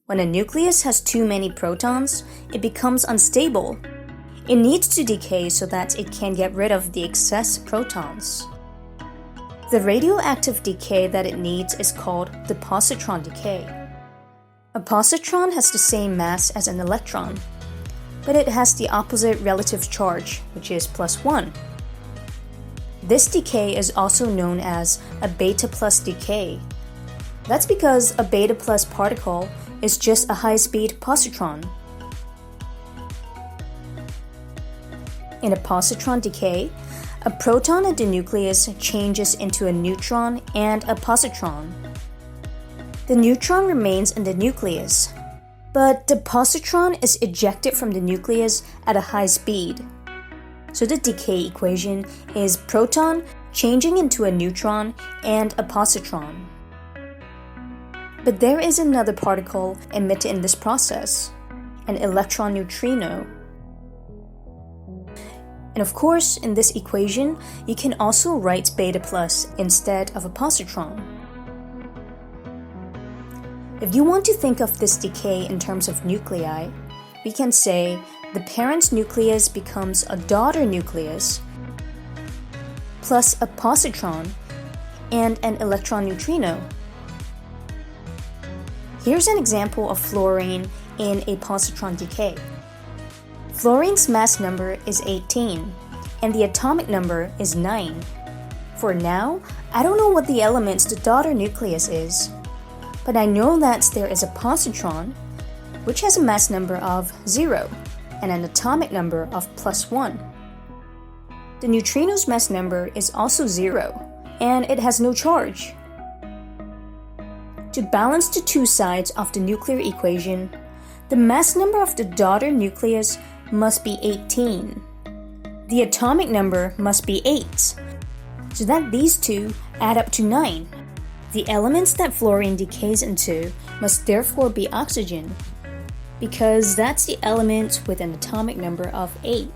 When a nucleus has too many protons, it becomes unstable. It needs to decay so that it can get rid of the excess protons. The radioactive decay that it needs is called the positron decay. A positron has the same mass as an electron, but it has the opposite relative charge, which is +1. This decay is also known as a beta plus decay. That's because a beta plus particle is just a high-speed positron. In a positron decay, a proton at the nucleus changes into a neutron and a positron. The neutron remains in the nucleus, but the positron is ejected from the nucleus at a high speed. So the decay equation is proton changing into a neutron and a positron. But there is another particle emitted in this process, an electron neutrino. And of course, in this equation, you can also write beta plus instead of a positron. If you want to think of this decay in terms of nuclei, we can say the parent nucleus becomes a daughter nucleus plus a positron and an electron neutrino. Here's an example of fluorine in a positron decay. Fluorine's mass number is 18, and the atomic number is 9. For now, I don't know what the element the daughter nucleus is, but I know that there is a positron, which has a mass number of 0, and an atomic number of +1. The neutrino's mass number is also 0, and it has no charge. To balance the two sides of the nuclear equation, the mass number of the daughter nucleus must be 18. The atomic number must be 8, so that these two add up to 9. The elements that fluorine decays into must therefore be oxygen, because that's the element with an atomic number of 8.